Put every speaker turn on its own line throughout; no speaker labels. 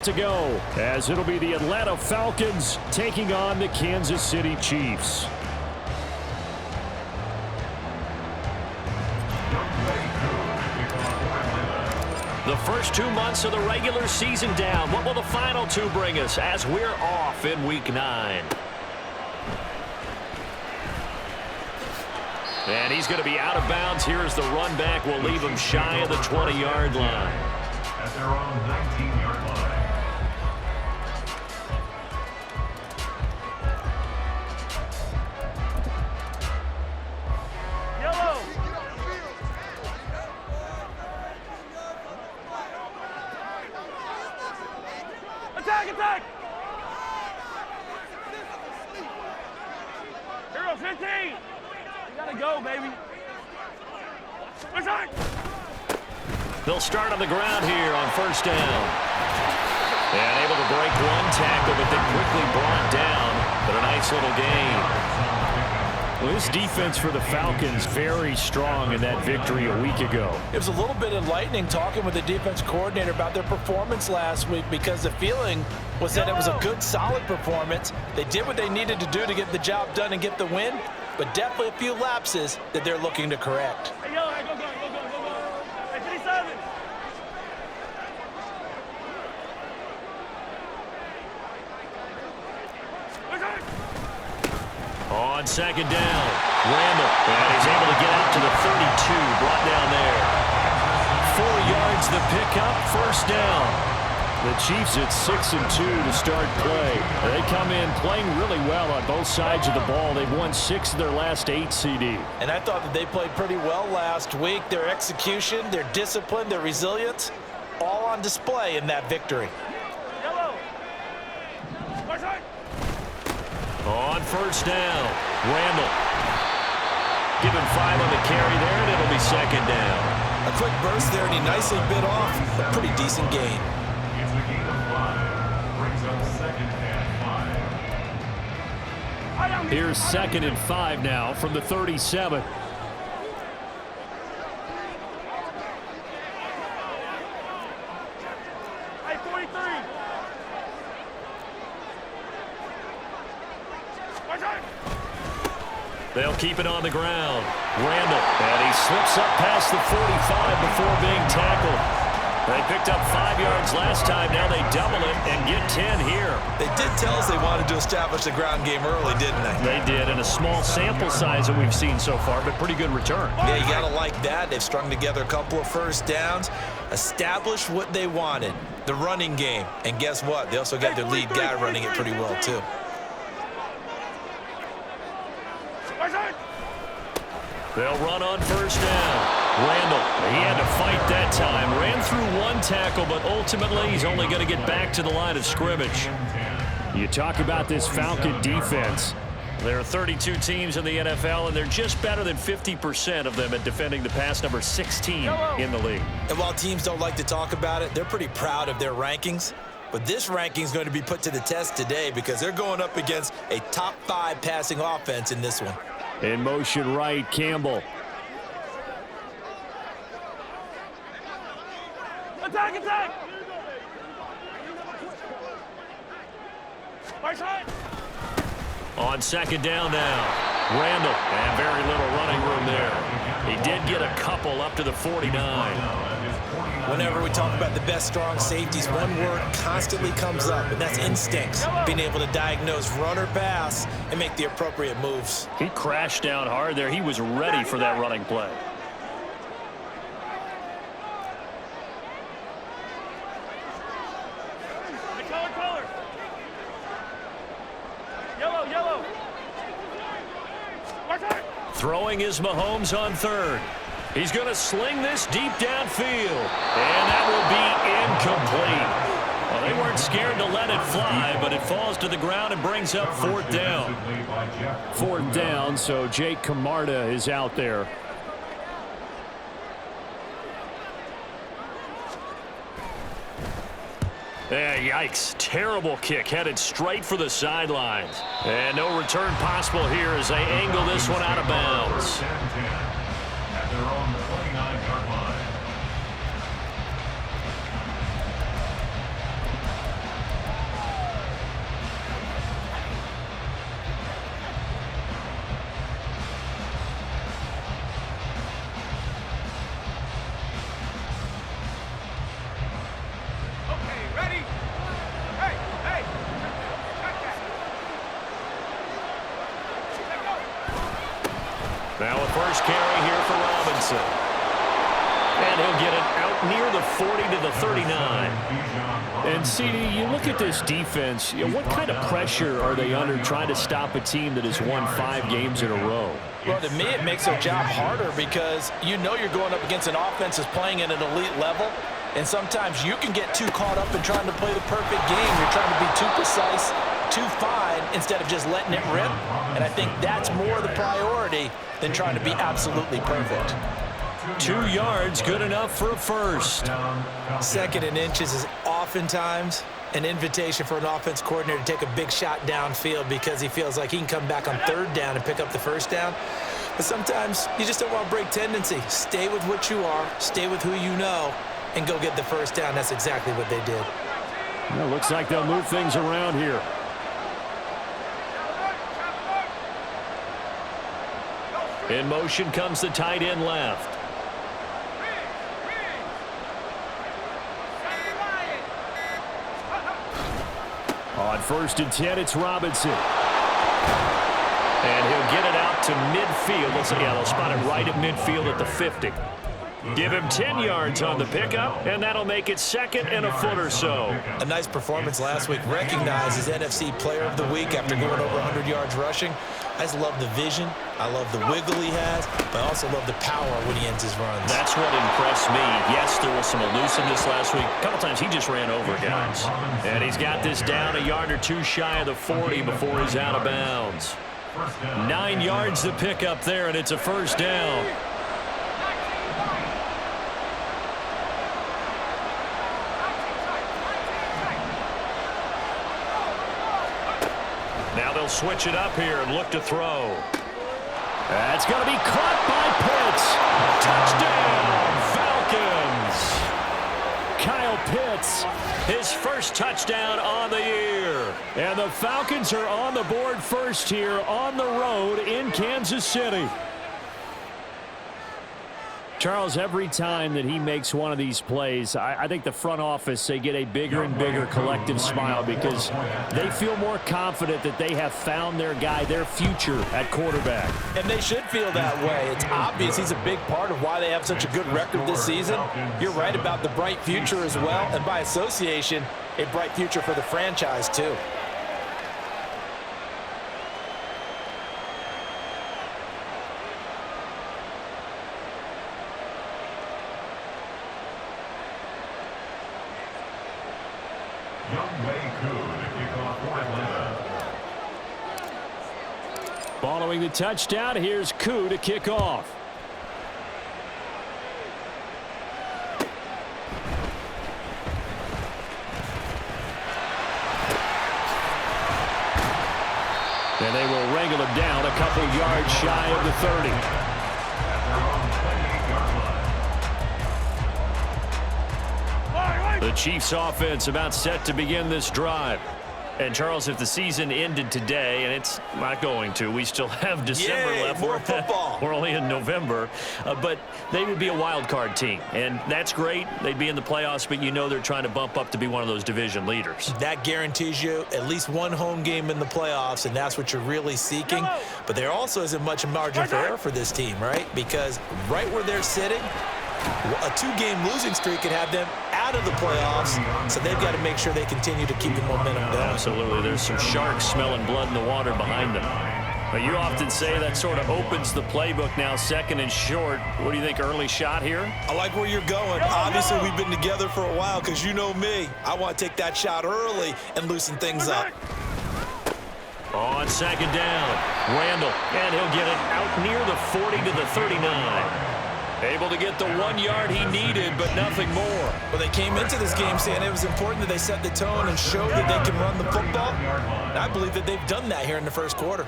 To go, as it'll be the Atlanta Falcons taking on the Kansas City Chiefs.
The first 2 months of the regular season down. What will the final 2 bring us as we're off in Week 9? And he's going to be out of bounds here as the run back will leave him shy of the 20-yard line.
At their own 19-yard line.
Attack! Hero 15! You gotta go, baby.
They'll start on the ground here on first down. And able to break one tackle, but then quickly brought down. But a nice little gain.
Well, this defense for the Falcons very strong in that victory a week ago.
It was a little bit enlightening talking with the defense coordinator about their performance last week, because the feeling was that it was a good, solid performance. They did what they needed to do to get the job done and get the win, but definitely a few lapses that they're looking to correct.
Hey, go. Hey, 57.
On second down, Randall, and he's able to get out to the 32, brought down there. 4 yards the pickup, first down.
The Chiefs at 6-2 to start play. They come in playing really well on both sides of the ball. They've won 6 of their last 8 CD.
And I thought that they played pretty well last week. Their execution, their discipline, their resilience, all on display in that victory.
Yellow.
On first down, Randall. Give him 5 on the carry there, and it'll be second down.
A quick burst there, and he nicely bit off a pretty decent gain.
It's a gain of 5. Brings up second and 5.
Here's second and 5 now from the 37.
Hey, 43.
They'll keep it on the ground. Randall, and he slips up past the 45 before being tackled. They picked up 5 yards last time. Now they double it and get 10 here.
They did tell us they wanted to establish the ground game early, didn't they?
They did, and a small sample size that we've seen so far, but pretty good return.
Yeah, you got to like that. They've strung together a couple of first downs, established what they wanted, the running game. And guess what? They also got their lead guy running it pretty well, too.
They'll run on first down. Randall, he had to fight that time. Ran through one tackle, but ultimately he's only going to get back to the line of scrimmage.
You talk about this Falcon defense.
There are 32 teams in the NFL, and they're just better than 50% of them at defending the pass, number 16 in the league.
And while teams don't like to talk about it, they're pretty proud of their rankings. But this ranking is going to be put to the test today because they're going up against a top 5 passing offense in this one.
In motion right, Campbell.
Attack!
On second down now, Randall, and very little running room there. He did get a couple up to the 49.
Whenever we talk about the best strong safeties, one word constantly comes up, and that's instincts. Being able to diagnose run or pass and make the appropriate moves.
He crashed down hard there. He was ready for that running play.
Color. Yellow.
Throwing is Mahomes on third. He's going to sling this deep downfield, and that will be incomplete. Well, they weren't scared to let it fly, but it falls to the ground and brings up fourth down.
Fourth down, so Jake Camarda is out there.
Yikes. Terrible kick headed straight for the sidelines. And no return possible here as they angle this one out of bounds.
At their own 29-yard line.
first carry here for Robinson. And he'll get it out near the 40 to the 39.
And, CD, you look at this defense, what kind of pressure are they under trying to stop a team that has won 5 games in a row?
Well, to me, it makes their job harder because you know you're going up against an offense that's playing at an elite level, and sometimes you can get too caught up in trying to play the perfect game. You're trying to be too precise, too fine, instead of just letting it rip, and I think that's more the priority than trying to be absolutely perfect.
2 yards, good enough for a first.
2nd and inches is oftentimes an invitation for an offense coordinator to take a big shot downfield because he feels like he can come back on 3rd down and pick up the first down. But sometimes you just don't want to break tendency. Stay with what you are, stay with who you know, and go get the first down. That's exactly what they did.
Well, looks like they'll move things around here.
In motion comes the tight end left.
On 1st and 10, it's Robinson.
And he'll get it out to midfield. They'll spot it right at midfield at the 50. Give him 10 yards on the pickup, and that'll make it 2nd and a foot or so.
A nice performance last week. Recognized as NFC Player of the Week after going over 100 yards rushing. I just love the vision. I love the wiggle he has, but I also love the power when he ends his runs.
That's what impressed me. Yes, there was some elusiveness last week. A couple times he just ran over guys. And he's got this down a yard or 2 shy of the 40 before he's out of bounds. 9 yards to pick up there, and it's a first down. Now they'll switch it up here and look to throw.
That's going to be caught by Pitts.
Touchdown, Falcons.
Kyle Pitts.
His first touchdown on the year.
And the Falcons are on the board first here on the road in Kansas City. Charles, every time that he makes one of these plays, I think the front office, they get a bigger and bigger collective smile because they feel more confident that they have found their guy, their future at quarterback.
And they should feel that way. It's obvious he's a big part of why they have such a good record this season. You're right about the bright future as well, and by association, a bright future for the franchise too.
Following the touchdown, here's Koo to kick off. And they will wrangle him down a couple yards shy of the 30.
The Chiefs offense about set to begin this drive. And, Charles, if the season ended today, and it's not going to, we still have December left.
More football.
We're only in November. But they would be a wild card team. And that's great. They'd be in the playoffs, but you know they're trying to bump up to be one of those division leaders.
That guarantees you at least one home game in the playoffs, and that's what you're really seeking. But there also isn't much margin for error for this team, right? Because right where they're sitting, a 2-game losing streak could have them out of the playoffs, so they've got to make sure they continue to keep the momentum going.
Absolutely. There's some sharks smelling blood in the water behind them. But you often say that sort of opens the playbook now, 2nd and short. What do you think, early shot here?
I like where you're going. Obviously, we've been together for a while because you know me. I want to take that shot early and loosen things up.
On 2nd down, Randall, and he'll get it out near the 40 to the 39. Able to get the 1 yard he needed, but nothing more.
Well, they came into this game saying it was important that they set the tone and show that they can run the football. And I believe that they've done that here in the first quarter.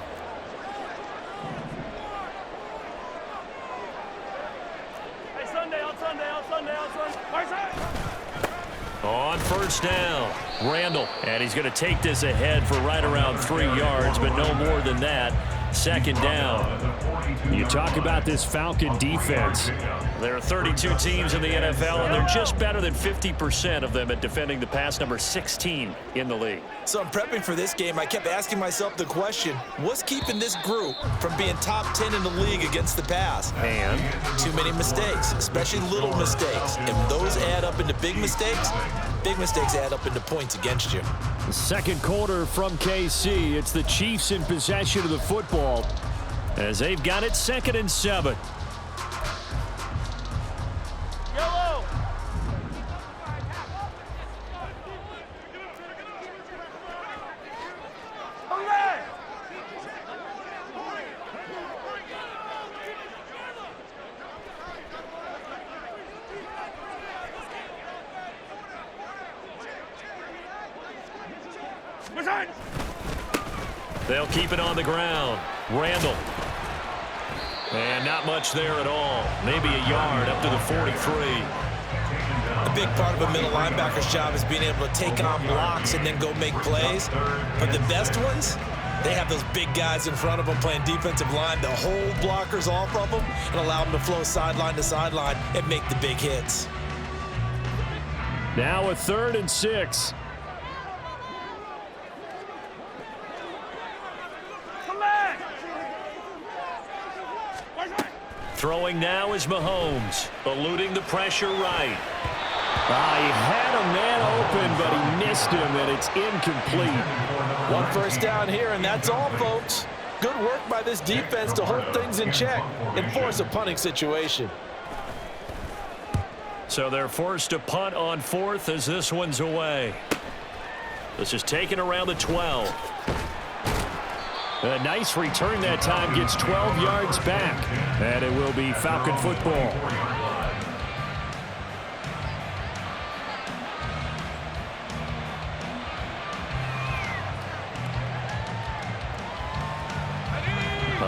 Hey, Sunday.
On 1st down, Randall, and he's going to take this ahead for right around 3 yards, but no more than that. Second down.
You talk about this Falcon defense.
There are 32 teams in the NFL, and they're just better than 50% of them at defending the pass, number 16 in the league.
So I'm prepping for this game. I kept asking myself the question, what's keeping this group from being top 10 in the league against the pass?
And
too many mistakes, especially little mistakes. And those add up into big mistakes add up into points against you.
The second quarter from KC. It's the Chiefs in possession of the football as they've got it 2nd and 7.
Yellow.
they'll keep it on the ground. Randall. And not much there at all. Maybe a yard up to the 43.
A big part of a middle linebacker's job is being able to take on blocks and then go make plays. But the best ones, they have those big guys in front of them playing defensive line to hold blockers off of them and allow them to flow sideline to sideline and make the big hits.
Now a 3rd and 6.
Throwing now is Mahomes, eluding the pressure right.
He had a man open, but he missed him, and it's incomplete.
1 first down here, and that's all, folks. Good work by this defense to hold things in check and force a punting situation.
So they're forced to punt on 4th as this one's away. This is taken around the 12.
A nice return that time, gets 12 yards back, and it will be Falcon football.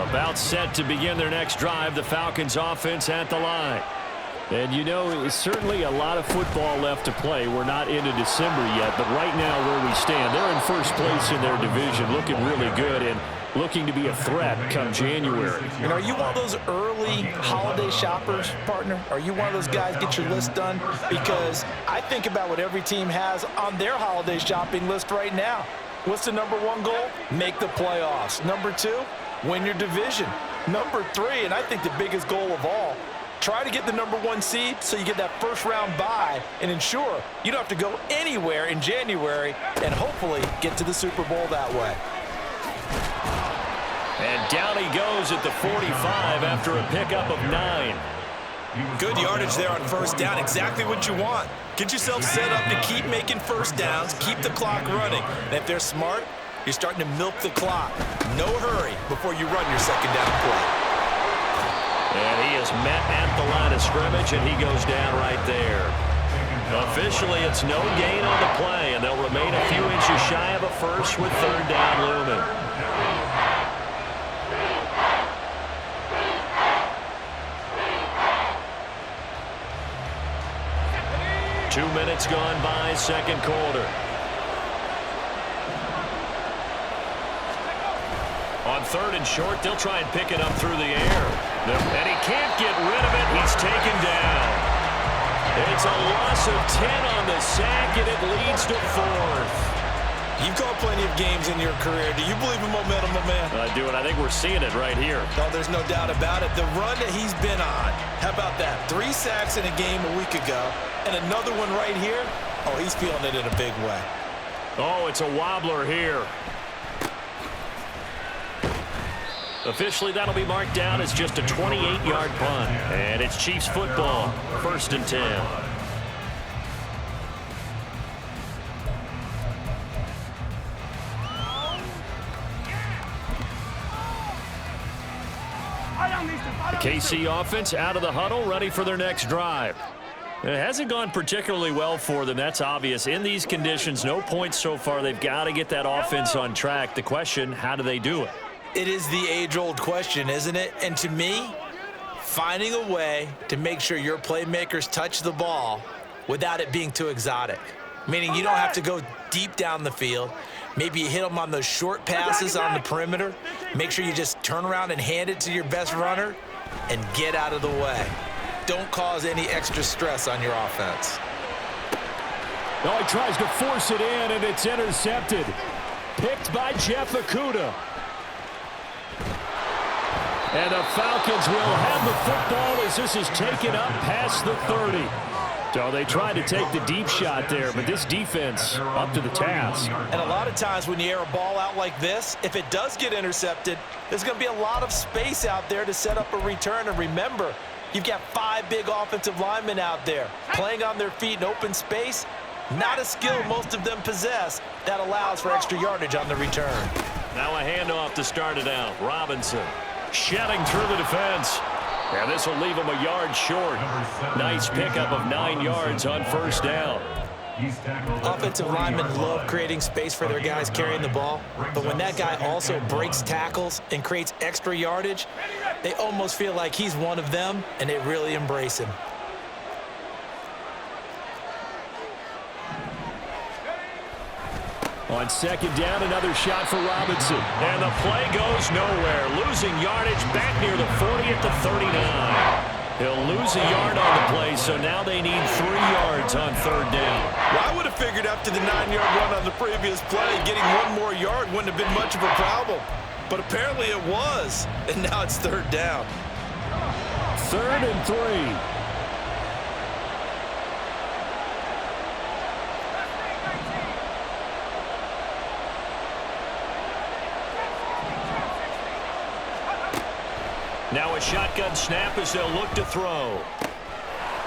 About set to begin their next drive, the Falcons offense at the line. And you know, it's certainly a lot of football left to play. We're not into December yet, but right now where we stand, they're in first place in their division, looking really good and looking to be a threat come January.
And are you one of those early holiday shoppers, partner? Are you one of those guys get your list done? Because I think about what every team has on their holiday shopping list right now. What's the number 1 goal? Make the playoffs. Number 2, win your division. Number 3, and I think the biggest goal of all, try to get the number 1 seed so you get that first-round bye and ensure you don't have to go anywhere in January and hopefully get to the Super Bowl that way.
And down he goes at the 45 after a pickup of 9.
Good yardage there on first down. Exactly what you want. Get yourself set up to keep making first downs, keep the clock running. And if they're smart, you're starting to milk the clock. No hurry before you run your second down play.
And he is met at the line of scrimmage, and he goes down right there. Officially, it's no gain on the play, and they'll remain a few inches shy of a first with 3rd down looming. Two minutes gone by, second quarter. On 3rd and short, they'll try and pick it up through the air. And he can't get rid of it. He's taken down. It's a loss of 10 on the sack, and it leads to 4th.
You've called plenty of games in your career. Do you believe in momentum, my man?
I do, and I think we're seeing it right here.
No, there's no doubt about it. The run that he's been on, how about that? 3 sacks in a game a week ago, and another one right here. Oh, he's feeling it in a big way.
Oh, it's a wobbler here. Officially, that'll be marked down as just a 28-yard punt. And it's Chiefs football, 1st and 10. The KC offense out of the huddle, ready for their next drive. It hasn't gone particularly well for them. That's obvious. In these conditions, no points so far. They've got to get that offense on track. The question, how do they do it?
It is the age-old question, isn't it? And to me, finding a way to make sure your playmakers touch the ball without it being too exotic. Meaning you don't have to go deep down the field. Maybe you hit them on those short passes on the perimeter. Make sure you just turn around and hand it to your best runner and get out of the way. Don't cause any extra stress on your offense.
Oh, he tries to force it in, and it's intercepted. Picked by Jeff Okudah. And the Falcons will have the football as this is taken up past the 30. So they tried to take the deep shot there, but this defense up to the task.
And a lot of times when you air a ball out like this, if it does get intercepted, there's going to be a lot of space out there to set up a return. And remember, you've got 5 big offensive linemen out there playing on their feet in open space. Not a skill most of them possess that allows for extra yardage on the return.
Now a handoff to start it out. Robinson shedding through the defense. And this will leave him a yard short. Nice pickup of 9 yards on first down.
Offensive linemen love creating space for their guys carrying the ball, but when that guy also breaks tackles and creates extra yardage, they almost feel like he's one of them, and they really embrace him.
On second down, another shot for Robinson.
And the play goes nowhere. Losing yardage back near the 40 at the 39. He'll lose a yard on the play, so now they need 3 yards on third down.
Well, I would have figured after the 9-yard run on the previous play, getting 1 more yard wouldn't have been much of a problem. But apparently it was, and now it's third down.
3rd and 3.
Now a shotgun snap as they'll look to throw.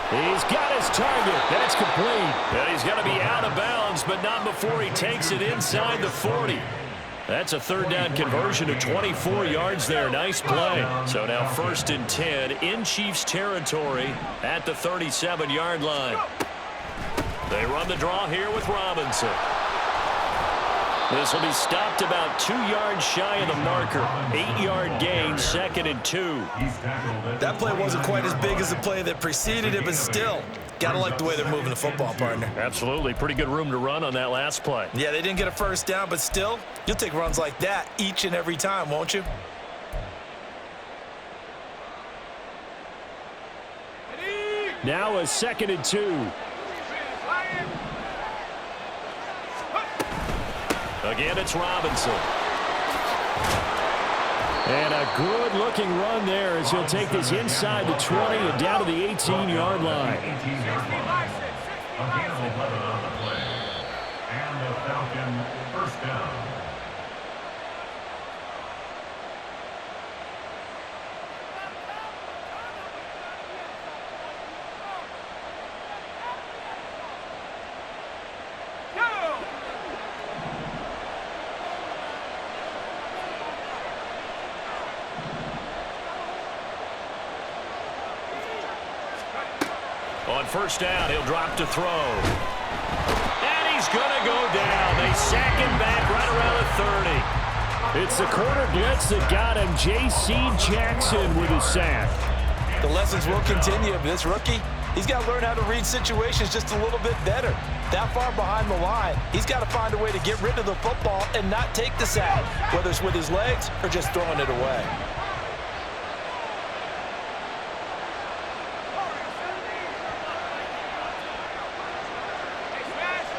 He's got his target. That's complete.
And he's going to be out of bounds, but not before he takes it inside the 40. That's a third down conversion of 24 yards there. Nice play. So now 1st and 10 in Chiefs territory at the 37-yard line. They run the draw here with Robinson. This will be stopped about 2 yards shy of the marker. 8-yard gain, 2nd and 2.
That play wasn't quite as big as the play that preceded it, but still, gotta like the way they're moving the football, partner.
Absolutely. Pretty good room to run on that last play.
Yeah, they didn't get a first down, but still, you'll take runs like that each and every time, won't you?
Now a 2nd and 2.
Again, it's Robinson.
And a good-looking run there as he'll take this inside the 20 and down to the 18-yard line.
18 yards. Again, 11 on the play. And the Falcon first down.
On first down, he'll drop to throw. And he's going to go down. They sack him back right around the 30.
It's the corner blitz that got him. J.C. Jackson with a sack.
The lessons will continue, but this rookie, he's got to learn how to read situations just a little bit better. That far behind the line, he's got to find a way to get rid of the football and not take the sack, whether it's with his legs or just throwing it away.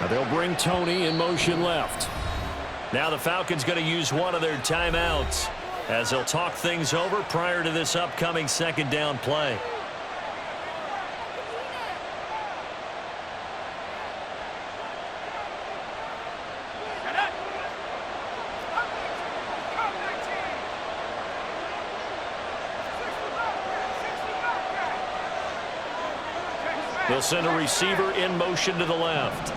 Now they'll bring Tony in motion left.
Now the Falcons going to use one of their timeouts as they'll talk things over prior to this upcoming 2nd down play. They'll send a receiver in motion to the left.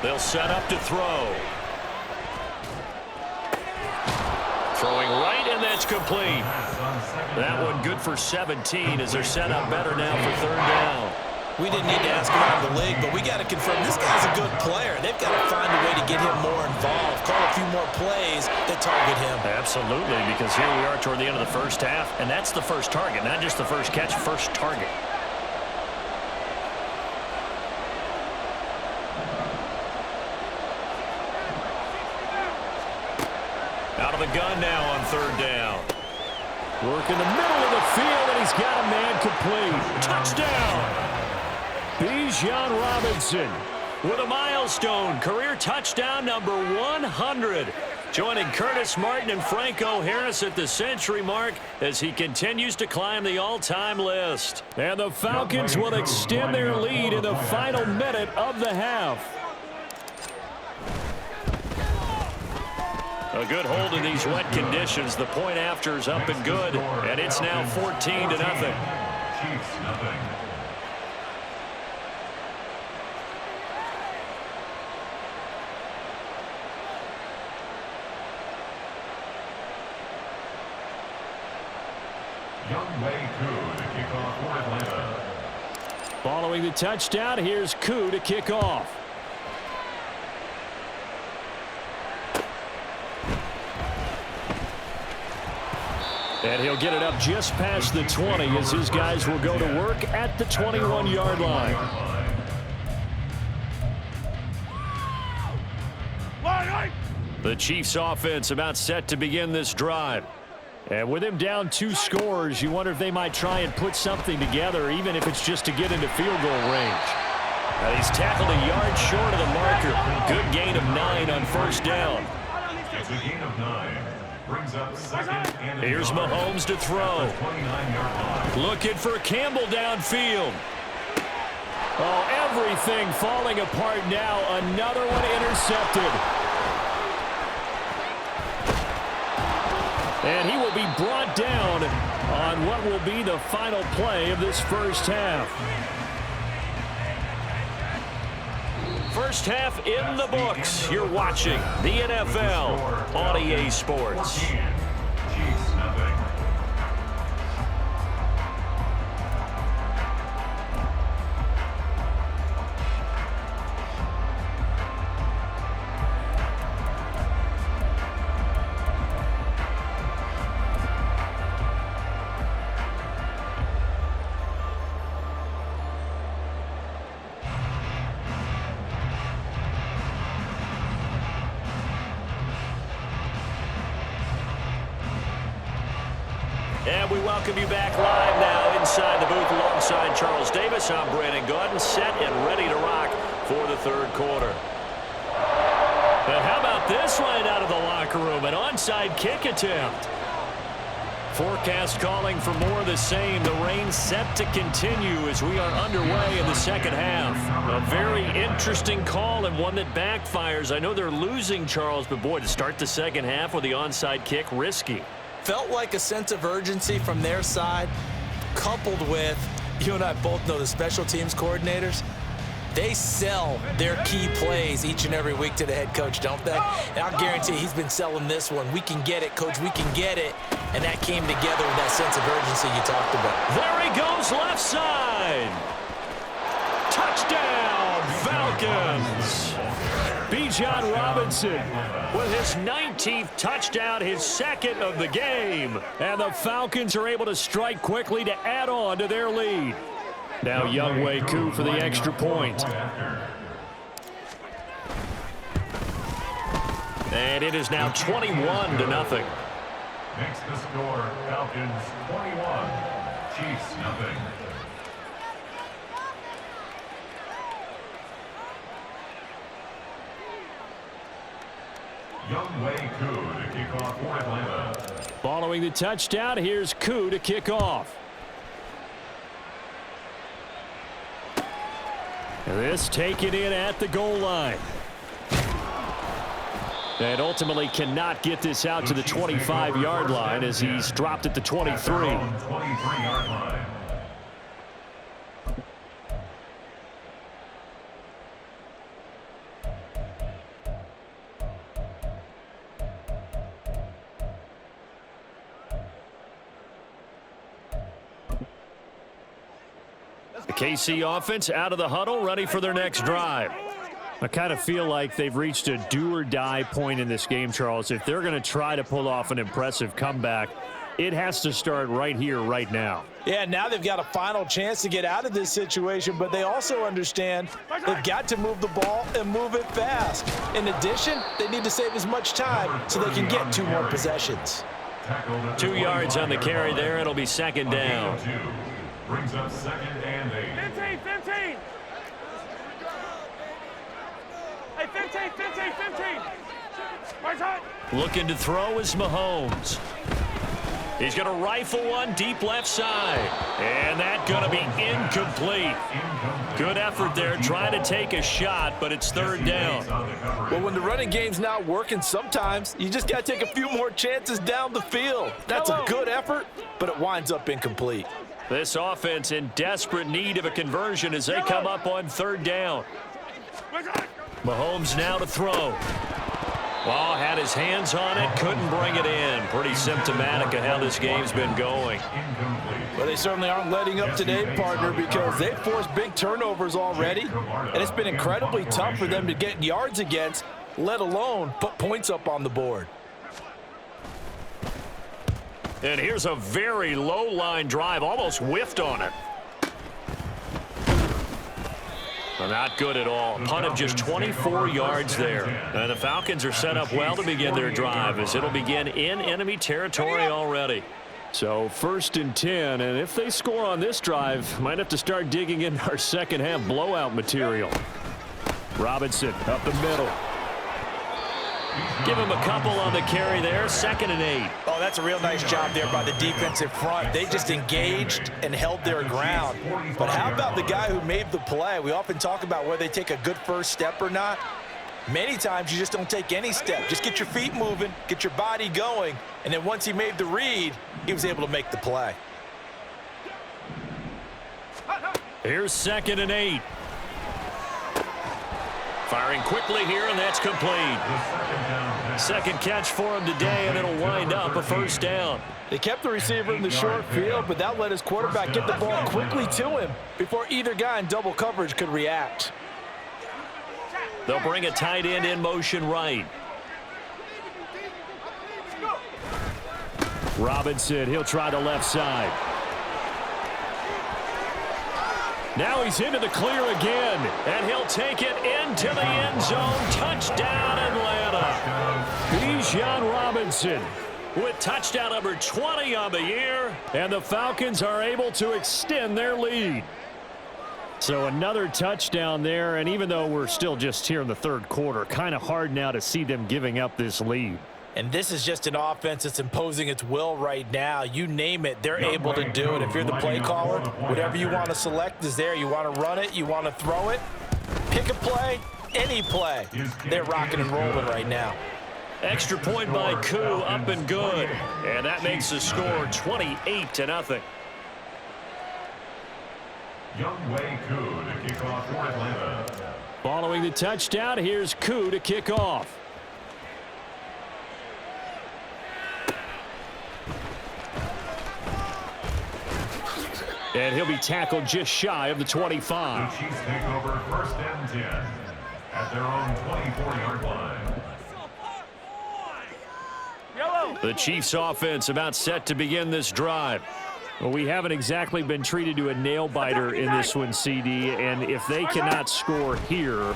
They'll set up to throw. Throwing right, and that's complete. That one good for 17 as they're set up better now for 3rd down.
We didn't need to ask around the league, but we got to confirm this guy's a good player. They've got to find a way to get him more involved, call a few more plays that target him.
Absolutely, because here we are toward the end of the first half, and that's the first target, not just the first catch, first target. Out of the gun now on third down.
Work in the middle of the field, and he's got a man complete.
Touchdown!
Bijan Robinson
With a milestone, career touchdown number 100. Joining Curtis Martin and Franco Harris at the century mark as he continues to climb the all-time list.
And the Falcons will extend their lead in the final minute of the half.
A good hold in these wet conditions. The point after is up and good, and it's now 14-0.
Chiefs nothing. Younghoe Koo to kick off for Atlanta.
Following the touchdown, here's Koo to kick off. And he'll get it up just past the 20 as his guys will go to work at the 21-yard line.
The Chiefs offense about set to begin this drive.
And with him down 2 scores, you wonder if they might try and put something together, even if it's just to get into field goal range.
He's tackled a yard short of the marker. Good gain of 9 on first down.
It's a gain of 9. Brings up second and
Here's Mahomes to throw.
29-yard line.
Looking for Campbell downfield.
Oh, everything falling apart now. Another one intercepted. And he will be brought down on what will be the final play of this first half.
First half in the books. You're watching the NFL on EA Sports.
14. Chiefs nothing.
And we welcome you back live now inside the booth alongside Charles Davis. I'm Brandon Gaudin, set and ready to rock for the third quarter. And how about this one out of the locker room? An onside kick attempt. Forecast calling for more of the same. The rain set to continue as we are underway in the second half. A very interesting call and one that backfires. I know they're losing, Charles, but boy, to start the second half with the onside kick, risky.
Felt like a sense of urgency from their side, coupled with, you and I both know the special teams coordinators, they sell their key plays each and every week to the head coach, don't they? And I'll guarantee he's been selling this one. We can get it, coach, we can get it. And that came together with that sense of urgency you talked about.
There he goes, left side. Touchdown, Falcons.
Bijan Robinson
With his 19th touchdown, his second of the game.
and the Falcons are able to strike quickly to add on to their lead. Now Younghoe Koo for the extra point.
And it is now 21-0.
Makes the score Falcons 21. Chiefs nothing. Younghoe Koo to kick off for Atlanta.
Following the touchdown, here's Koo to kick off. This taken in at the goal line. And ultimately cannot get this out to the 25-yard line as he's dropped at the 23.
23-yard line.
The KC offense out of the huddle, ready for their next drive.
I kind of feel like they've reached a do-or-die point in this game, Charles. If they're going to try to pull off an impressive comeback, It has to start right here, right now.
Yeah, now they've got a final chance to get out of this situation, but they also understand they've got to move the ball and move it fast. In addition, they need to save as much time so they can get 2 more possessions.
2 yards on the carry there. It'll be second down.
Brings up 2nd and 8.
15, 15. Hey, 15, 15, 15. Right side.
Looking to throw is Mahomes. He's going to rifle one deep left side. And that's going to be incomplete. Good effort there trying to take a shot, but it's 3rd down.
Well, when the running game's not working, sometimes you just got to take a few more chances down the field. That's a good effort, but it winds up incomplete.
This offense in desperate need of a conversion as they come up on 3rd down. Mahomes now to throw. Well, had his hands on it, couldn't bring it in. Pretty symptomatic of how this game's been going.
Well, they certainly aren't letting up today, partner, because they've forced big turnovers already, and it's been incredibly tough for them to get yards against, let alone put points up on the board.
And here's a very low-line drive, almost whiffed on it. Well, not good at all. Punt of just 24 yards there. And the Falcons are set up well to begin their drive as it'll begin in enemy territory already.
So 1st and 10, and if they score on this drive, might have to start digging in our second half blowout material. Robinson up the middle.
Give him a couple on the carry there. 2nd and 8.
Oh, that's a real nice job there by the defensive front. They just engaged and held their ground. But how about the guy who made the play? We often talk about whether they take a good first step or not. Many times you just don't take any step. Just get your feet moving, get your body going, and then once he made the read, he was able to make the play.
Here's 2nd and 8. Firing quickly here, and that's complete. 2nd catch for him today, and it'll wind up a 1st down.
They kept the receiver in the short field, but that let his quarterback get the ball quickly to him before either guy in double coverage could react.
They'll bring a tight end in motion right.
Robinson, he'll try the left side. Now he's into the clear again, and he'll take it into the end zone. Touchdown, Atlanta. Bijan Robinson with touchdown number 20 on the year, and the Falcons are able to extend their lead. So another touchdown there, and even though we're still just here in the 3rd quarter, kind of hard now to see them giving up this lead.
And this is just an offense that's imposing its will right now. You name it, they're able to do it. If you're the play caller, whatever you want to select is there. You want to run it, you want to throw it, pick a play, any play. They're rocking and rolling right now.
Extra point by Koo, up and good. And that makes the score 28-0.
Younghoe Koo to kick off for Atlanta.
Following the touchdown, here's Koo to kick off. And he'll be tackled just shy of the 25.
The Chiefs take over 1st and 10 at their own 24-yard line.
Yellow.
The Chiefs offense about set to begin this drive. Well, we haven't exactly been treated to a nail-biter in this one, CD, and if they cannot score here,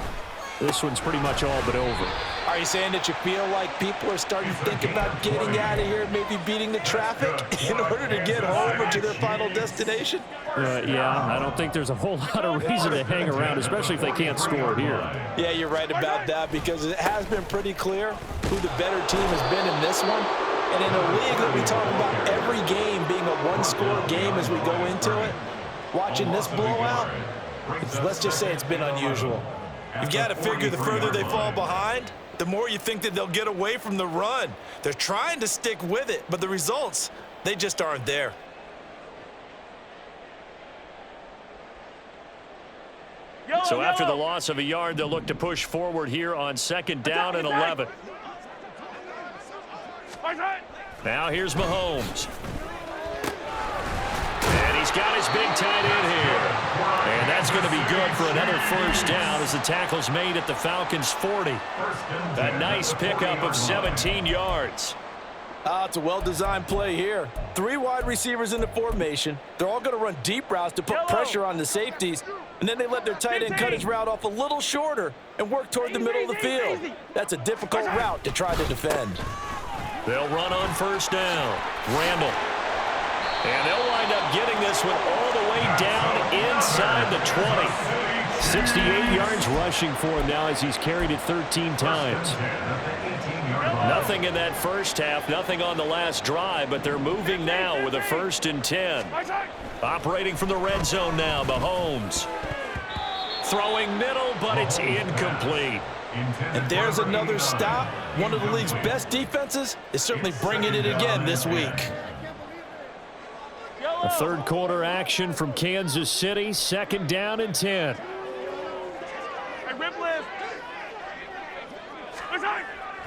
this one's pretty much all but over.
Are you saying that you feel like people are starting to think about getting out of here, maybe beating the traffic in order to get home or to their final destination?
Yeah, I don't think there's a whole lot of reason to hang around, especially if they can't score here.
Yeah, you're right about that because it has been pretty clear who the better team has been in this one. And in a league that we talk about every game being a one-score game as we go into it, watching this blowout, let's just say it's been unusual.
You've got to figure the further they fall behind, the more you think that they'll get away from the run. They're trying to stick with it, but the results, they just aren't there.
So after the loss of a yard, they'll look to push forward here on 2nd down and 11. Now here's Mahomes. And he's got his big tight end here. And that's going to be good for another 1st down as the tackle's made at the Falcons' 40. A nice pickup of 17 yards.
It's a well-designed play here. 3 wide receivers in the formation. They're all going to run deep routes to put pressure on the safeties, and then they let their tight end cut his route off a little shorter and work toward the middle of the field. That's a difficult route to try to defend.
They'll run on first down. Randall. And they'll wind up getting this one all the way down inside the 20.
68 yards rushing for him now as he's carried it 13 times.
Nothing in that first half, nothing on the last drive, but they're moving now with a 1st and 10. Operating from the red zone now, Mahomes. Throwing middle, but it's incomplete.
And there's another stop. One of the league's best defenses is certainly bringing it again this week.
A third quarter action from Kansas City, 2nd down and 10.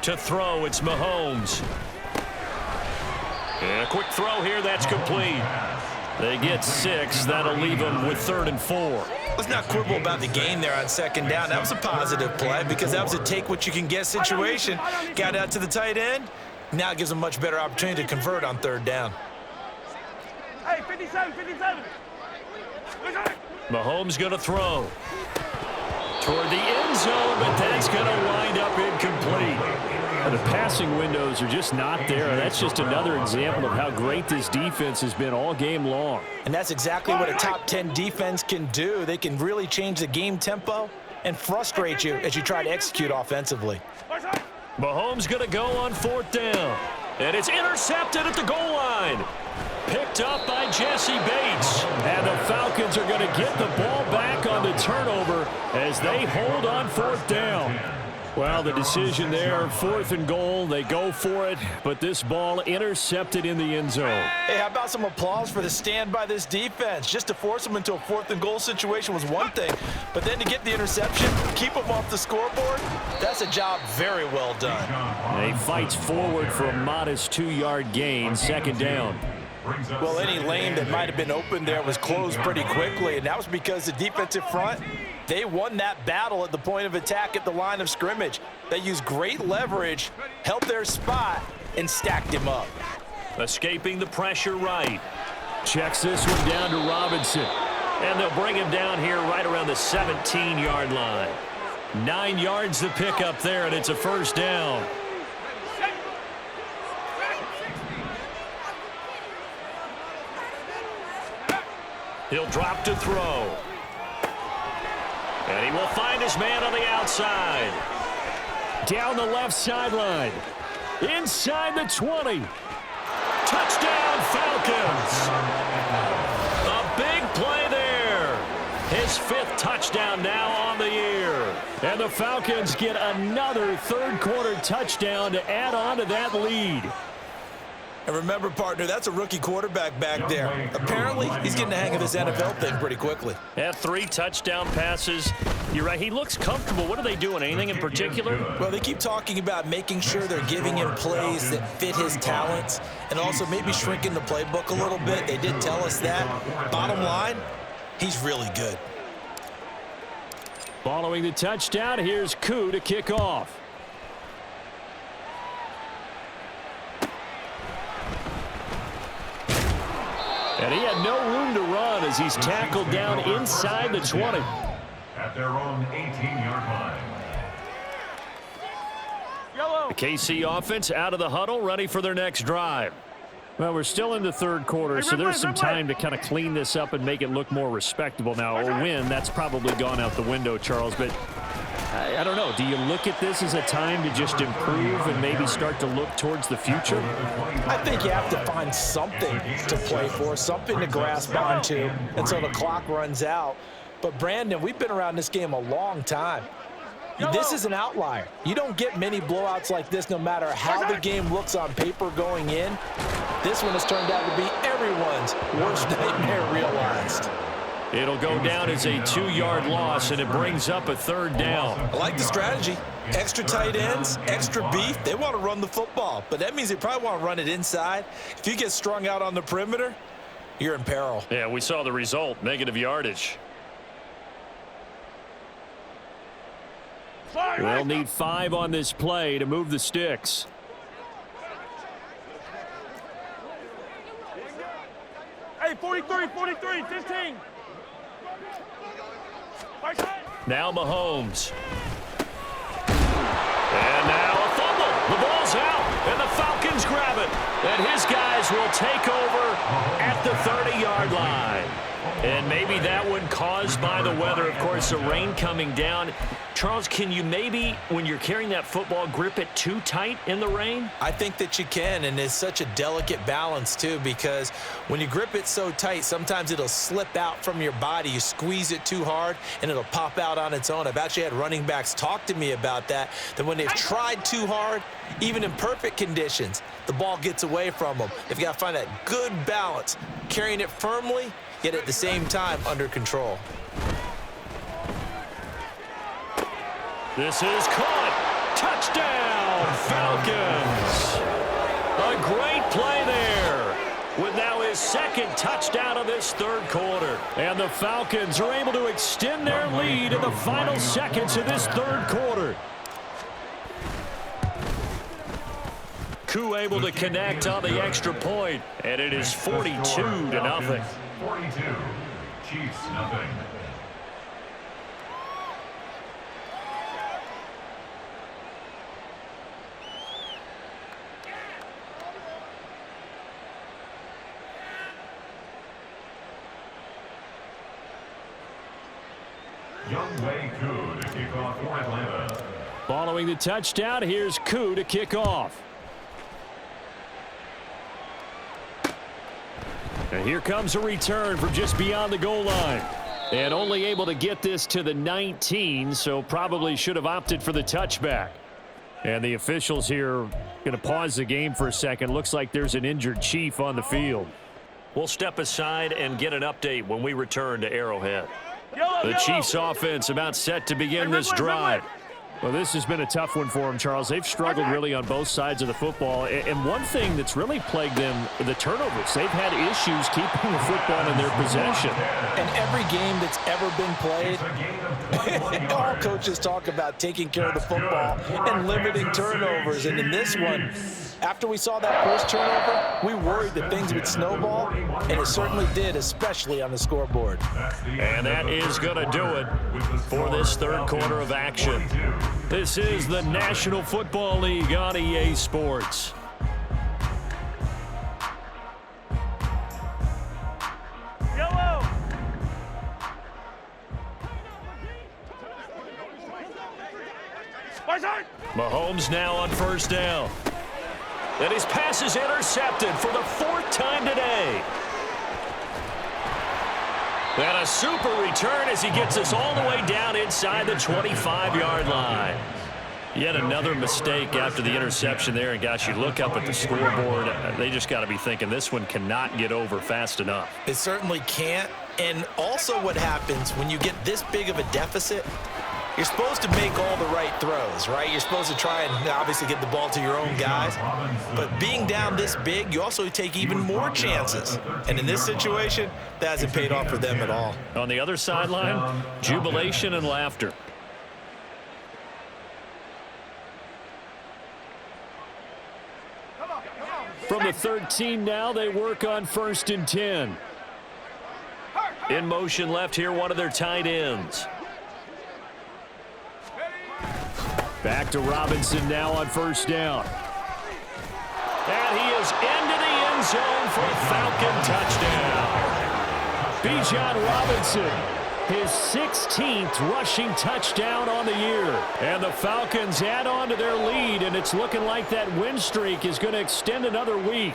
To throw, it's Mahomes. And a quick throw here, that's complete. They get 6. That'll leave them with 3rd and 4.
Let's not quibble about the gain there on 2nd down. That was a positive play because that was a take-what-you-can-get situation. Got out to the tight end. Now it gives them a much better opportunity to convert on 3rd down.
Hey, 57, 57.
Mahomes going to throw. Toward the end zone, but that's going to wind up incomplete.
The passing windows are just not there. That's just another example of how great this defense has been all game long.
And that's exactly what a top 10 defense can do. They can really change the game tempo and frustrate you as you try to execute offensively.
Mahomes going to go on 4th down. And it's intercepted at the goal line. Picked up by Jesse Bates.
And the Falcons are going to get the ball back on the turnover as they hold on 4th down. Well, the decision there, 4th and goal, they go for it, but this ball intercepted in the end zone.
Hey, how about some applause for the stand by this defense? Just to force them into a 4th and goal situation was one thing, but then to get the interception, keep them off the scoreboard, that's a job very well done.
He fights forward for a modest 2-yard gain, 2nd down.
Well, any lane that might have been open there was closed pretty quickly, and that was because the defensive front, they won that battle at the point of attack at the line of scrimmage. They used great leverage, held their spot, and stacked him up.
Escaping the pressure right.
Checks this one down to Robinson.
And they'll bring him down here right around the 17-yard line. 9 yards to pick up there, and it's a 1st down. He'll drop to throw. And he will find his man on the outside.
Down the left sideline. Inside the 20.
Touchdown, Falcons. A big play there. His 5th touchdown now on the year.
And the Falcons get another third quarter touchdown to add on to that lead.
And remember, partner, that's a rookie quarterback back there. Apparently, he's getting the hang of this NFL thing pretty quickly.
Had 3 touchdown passes. You're right, he looks comfortable. What are they doing? Anything in particular?
Well, they keep talking about making sure they're giving him plays that fit his talents and also maybe shrinking the playbook a little bit. They did tell us that. Bottom line, he's really good.
Following the touchdown, here's Koo to kick off. And he had no room to run as he's tackled down inside the 20.
At their own 18-yard line.
The KC offense out of the huddle, ready for their next drive.
Well, we're still in the third quarter, so there's some time to kind of clean this up and make it look more respectable. Now, a win, that's probably gone out the window, Charles, but I don't know. Do you look at this as a time to just improve and maybe start to look towards the future?
I think you have to find something to play for, something to grasp onto until the clock runs out. But, Brandon, we've been around this game a long time. This is an outlier. You don't get many blowouts like this no matter how the game looks on paper going in. This one has turned out to be everyone's worst nightmare realized.
It'll go down as a 2-yard loss, and it brings up a 3rd down.
I like the strategy. Extra tight ends, extra beef. They want to run the football, but that means they probably want to run it inside. If you get strung out on the perimeter, you're in peril.
Yeah, we saw the result, negative yardage.
They'll need 5 on this play to move the sticks.
43, 43, 15.
Now Mahomes. And now a fumble. The ball's out, and the Falcons grab it. And his guys will take over at the 30-yard line. And maybe that one caused by the weather. Of course, the rain coming down. Charles, can you maybe, when you're carrying that football, grip it too tight in the rain?
I think that you can, and it's such a delicate balance, too, because when you grip it so tight, sometimes it'll slip out from your body. You squeeze it too hard, and it'll pop out on its own. I've actually had running backs talk to me about that when they've tried too hard, even in perfect conditions, the ball gets away from them. They've got to find that good balance, carrying it firmly, yet at the same time under control.
This is caught. Touchdown, Falcons. A great play there with now his second touchdown of this third quarter.
And the Falcons are able to extend their lead in the final seconds of this third quarter.
Koo able to connect on the extra point, and it is 42-0.
42, Chiefs nothing. Younghoe Koo to kick off for Atlanta.
Following the touchdown, here's Koo to kick off. And here comes a return from just beyond the goal line. And only able to get this to the 19, so probably should have opted for the touchback. And the officials here going to pause the game for a second. Looks like there's an injured Chief on the field.
We'll step aside and get an update when we return to Arrowhead.
The Chiefs offense about set to begin this drive. Well, this has been a tough one for them, Charles. They've struggled really on both sides of the football. And one thing that's really plagued them, the turnovers. They've had issues keeping the football in their possession.
In every game that's ever been played, all coaches talk about taking care of the football and limiting turnovers. And in this one, after we saw that first turnover, we worried that things would snowball, and it certainly did, especially on the scoreboard.
And that is going to do it for this third quarter of action.
This is the National Football League on EA Sports.
Yellow.
Mahomes now on first down. And his pass is intercepted for the fourth time today. And a super return as he gets us all the way down inside the 25-yard line. Yet another mistake after the interception there. And, gosh, you look up at the scoreboard, they just got to be thinking this one cannot get over fast enough.
It certainly can't. And also what happens when you get this big of a deficit, you're supposed to make all the right throws, right? You're supposed to try and obviously get the ball to your own guys. But being down this big, you also take even more chances. And in this situation, that hasn't paid off for them at all.
On the other sideline, jubilation and laughter.
From the 13 now, they work on 1st and 10.
In motion left here, one of their tight ends.
Back to Robinson now on first down.
And he is into the end zone for a Falcon touchdown.
Bijan Robinson, his 16th rushing touchdown on the year. And the Falcons add on to their lead, and it's looking like that win streak is going to extend another week.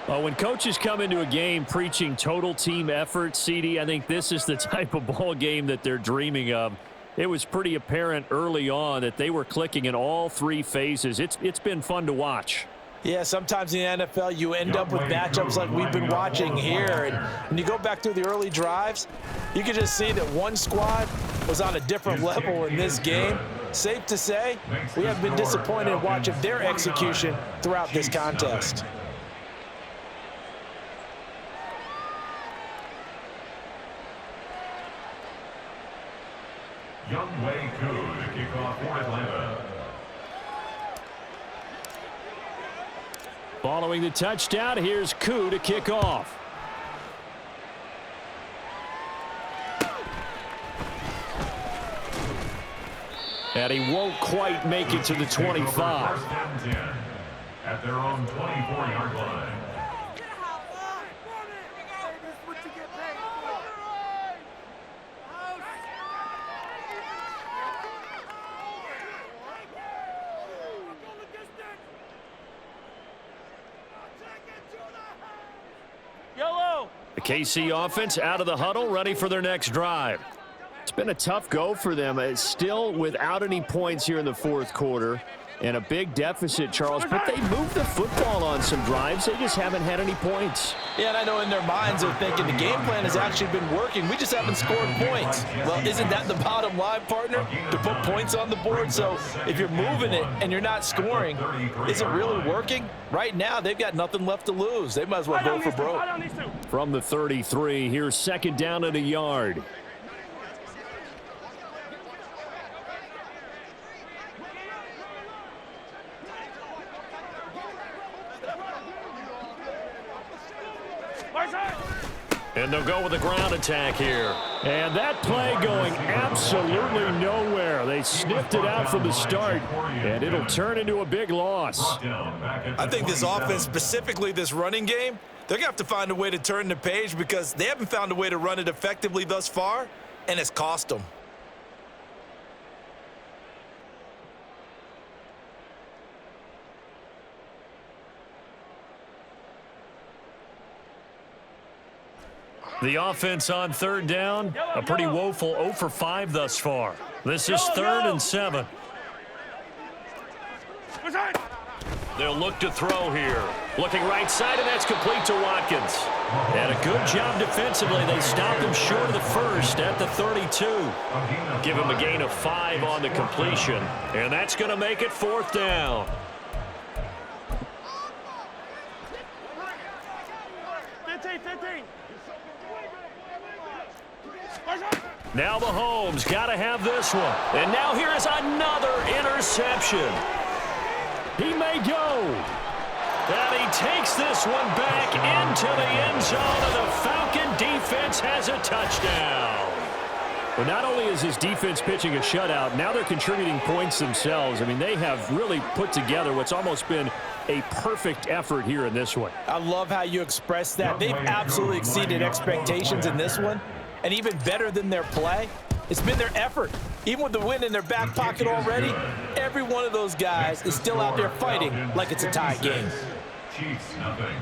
Well, when coaches come into a game preaching total team effort, CD, I think this is the type of ball game that they're dreaming of. It was pretty apparent early on that they were clicking in all three phases. It's been fun to watch.
Yeah, sometimes in the NFL you end up with matchups like we've been watching here. And when you go back through the early drives, you can just see that one squad was on a different level in this game. Safe to say, we have been disappointed in watching their execution throughout this contest.
Younghoe Koo to kick off for Atlanta.
Following the touchdown, here's Koo to kick off. And he won't quite make it to the 25.
First and 10 at their own 24-yard line.
The KC offense out of the huddle, ready for their next drive. It's been a tough go for them. It's still without any points here in the fourth quarter and a big deficit, Charles, but they moved the football on some drives. They just haven't had any points.
Yeah, and I know in their minds they're thinking the game plan has actually been working. We just haven't scored points. Well, isn't that the bottom line, partner? To put points on the board. So if you're moving it and you're not scoring, is it really working? Right now, they've got nothing left to lose. They might as well go for broke.
From the 33, here's second down at a yard. And they'll go with a ground attack here. And that play going absolutely nowhere. They sniffed it out from the start, and it'll turn into a big loss.
I think this offense, specifically this running game, they're going to have to find a way to turn the page because they haven't found a way to run it effectively thus far, and it's cost them.
The offense on third down, a pretty woeful 0 for 5 thus far. This is 3rd and 7. They'll look to throw here. Looking right side, and that's complete to Watkins. And a good job defensively. They stopped him short of the first at the 32. Give him a gain of 5 on the completion. And that's going to make it 4th down. Now Mahomes got to have this one. And now here is another interception. He may go. And he takes this one back into the end zone, and the Falcon defense has a touchdown.
Well, not only is this defense pitching a shutout, now they're contributing points themselves. I mean, they have really put together what's almost been a perfect effort here in this one.
I love how you express that. They've absolutely exceeded expectations in this one. And even better than their play, it's been their effort. Even with the win in their back pocket already, every one of those guys is still out there fighting like it's a tie game.
Chiefs nothing.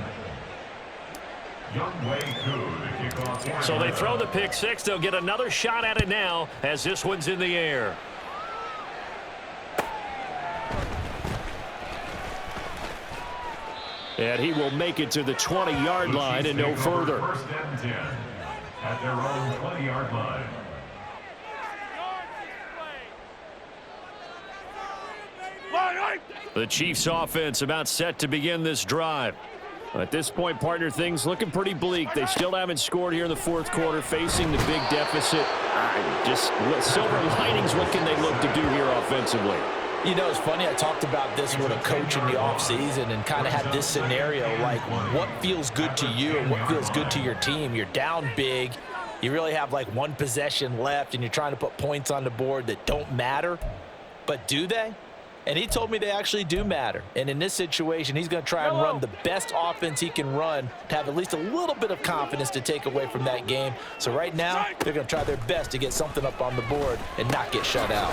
So they throw the pick six. They'll get another shot at it now as this one's in the air.
And he will make it to the 20-yard line and no further.
First and 10 at their own 20-yard line.
The Chiefs offense about set to begin this drive. At this point, partner, things looking pretty bleak. They still haven't scored here in the fourth quarter, facing the big deficit. Just silver linings, what can they look to do here offensively?
You know, it's funny, I talked about this with a coach in the offseason and kind of had this scenario, like what feels good to you and what feels good to your team. You're down big. You really have like one possession left, and you're trying to put points on the board that don't matter. But do they? And he told me they actually do matter. And in this situation, he's going to try and run the best offense he can run to have at least a little bit of confidence to take away from that game. So right now, they're going to try their best to get something up on the board and not get shut out.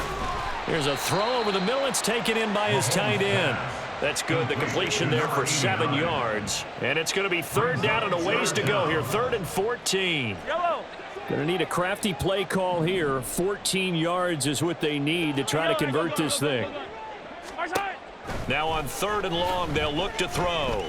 Here's a throw over the middle. It's taken in by his tight end. That's good. The completion there for 7 yards. And it's going to be third down and a ways to go here. 3rd and 14.
Going to need a crafty play call here. 14 yards is what they need to try to convert this thing.
Now on 3rd and long, they'll look to throw.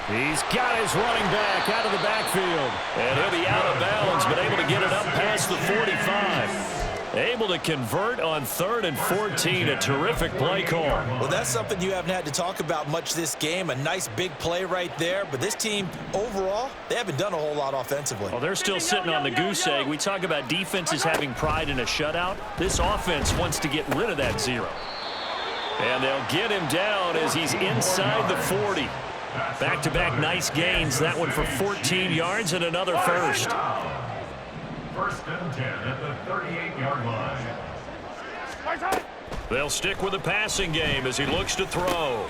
He's got his running back out of the backfield.
And he'll be out of bounds, but able to get it up past the 45. Able to convert on 3rd and 14. A terrific play call.
Well, that's something you haven't had to talk about much this game. A nice big play right there. But this team, overall, they haven't done a whole lot offensively.
Well, they're still sitting on the goose egg. We talk about defenses having pride in a shutout. This offense wants to get rid of that 0. And they'll get him down as he's inside the 40. Back-to-back nice gains. That one for 14 yards and another first.
First and 10 at the 38-yard line.
They'll stick with the passing game as he looks to throw.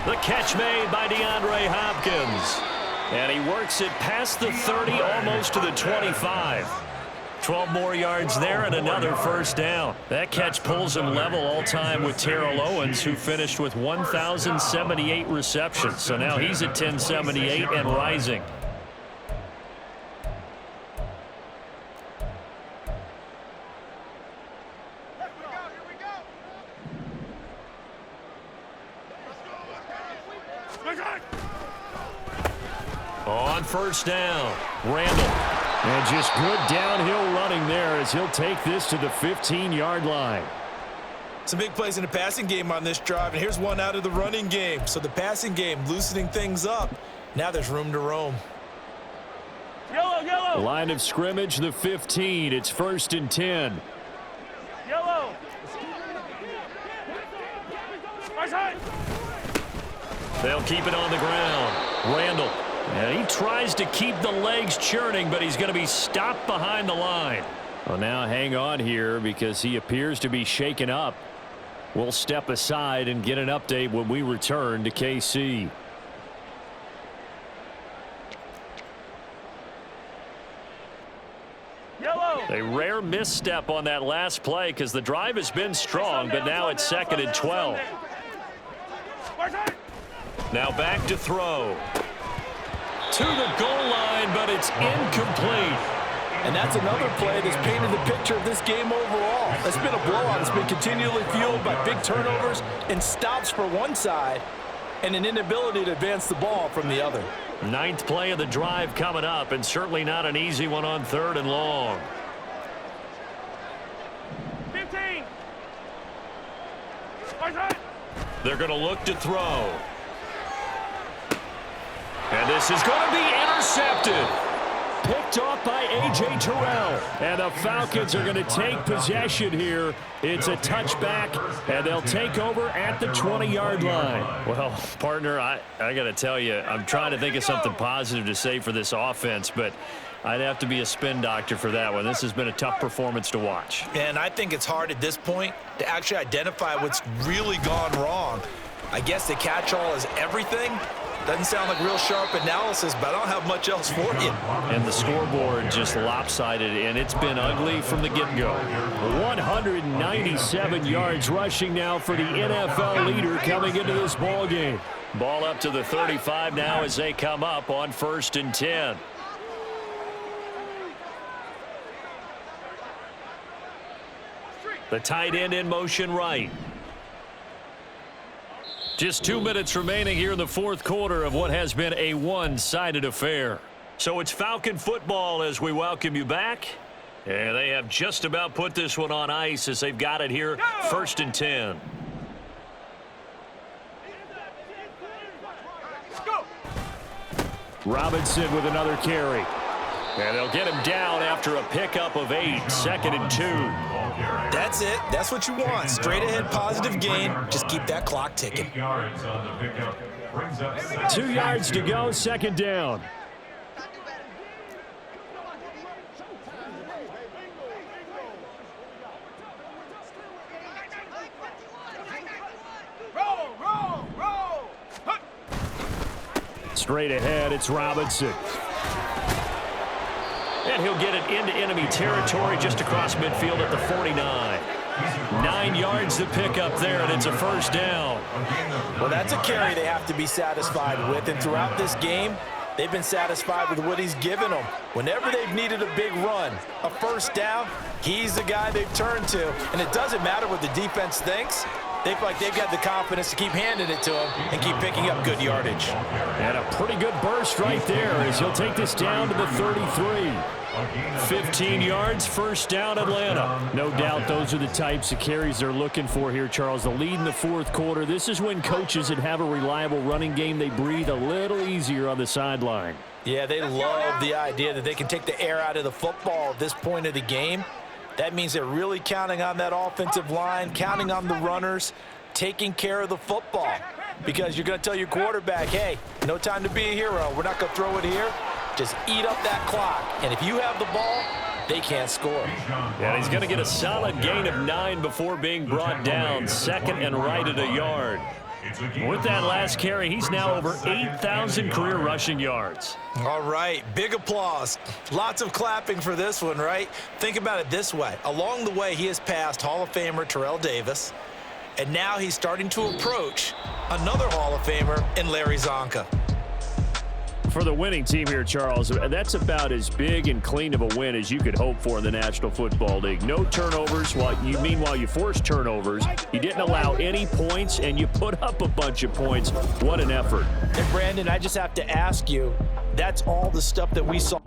The catch made by DeAndre Hopkins. And he works it past the 30, almost to the 25. 12 more yards there and another first down. That catch pulls him level all-time with Terrell Owens, who finished with 1,078 receptions. So now he's at 1,078 and rising. On first down, Randall.
And just good downhill running there as he'll take this to the 15-yard line.
Some big plays in the passing game on this drive, and here's one out of the running game. So the passing game loosening things up. Now there's room to roam.
Yellow.
Line of scrimmage, the 15. It's 1st and 10.
Yellow.
They'll keep it on the ground. Randall.
And he tries to keep the legs churning, but he's going to be stopped behind the line. Well, now hang on here because he appears to be shaken up. We'll step aside and get an update when we return to KC.
Yellow.
A rare misstep on that last play because the drive has been strong, but now it's 2nd and 12.
Now back to throw. To the goal line, but it's incomplete.
And that's another play that's painted the picture of this game overall. It's been a blowout. It's been continually fueled by big turnovers and stops for one side and an inability to advance the ball from the other.
9th play of the drive coming up, and certainly not an easy one on 3rd and long.
15.
They're going to look to throw. And this is going to be intercepted.
Picked off by A.J. Terrell. And the Falcons are going to take possession here. It's a touchback, and they'll take over at the 20-yard line.
Well, partner, I got to tell you, I'm trying to think of something positive to say for this offense, but I'd have to be a spin doctor for that one. This has been a tough performance to watch.
And I think it's hard at this point to actually identify what's really gone wrong. I guess the catch-all is everything. Doesn't sound like real sharp analysis, but I don't have much else for you.
And the scoreboard just lopsided, and it's been ugly from the get-go. 197 yards rushing now for the NFL leader coming into this ball game.
Ball up to the 35 now as they come up on 1st and 10. The tight end in motion right. Just 2 minutes remaining here in the 4th quarter of what has been a one-sided affair. So it's Falcon football as we welcome you back. And they have just about put this one on ice as they've got it here, 1st and 10.
Robinson with another carry.
And they'll get him down after a pickup of 8, 2nd and 2.
That's it. That's what you want. Straight ahead, positive gain. Just keep that clock ticking.
8 yards on the pickup. Brings up
2 yards to go, 2nd down. Straight ahead, it's Robinson.
And he'll get it into enemy territory just across midfield at the 49. 9 yards to pick up there, and it's a first down.
Well, that's a carry they have to be satisfied with, and throughout this game, they've been satisfied with what he's given them. Whenever they've needed a big run, a first down, he's the guy they've turned to, and it doesn't matter what the defense thinks. They feel like they've got the confidence to keep handing it to him and keep picking up good yardage.
And a pretty good burst right there as he'll take this down to the 33.
15 yards, first down, Atlanta.
No doubt those are the types of carries they're looking for here, Charles. The lead in the 4th quarter. This is when coaches that have a reliable running game, they breathe a little easier on the sideline.
Yeah, they love the idea that they can take the air out of the football at this point of the game. That means they're really counting on that offensive line, counting on the runners, taking care of the football. Because you're going to tell your quarterback, hey, no time to be a hero. We're not going to throw it here. Just eat up that clock. And if you have the ball, they can't score.
And he's going to get a solid gain of 9 before being brought down. Second and right at a yard. With that last carry, he's now over 8,000 career rushing yards.
All right, big applause. Lots of clapping for this one, right? Think about it this way. Along the way, he has passed Hall of Famer Terrell Davis, and now he's starting to approach another Hall of Famer in Larry Zonka.
For the winning team here, Charles, that's about as big and clean of a win as you could hope for in the National Football League. No turnovers. Meanwhile, you forced turnovers. You didn't allow any points, and you put up a bunch of points. What an effort.
And, Brandon, I just have to ask you, that's all the stuff that we saw.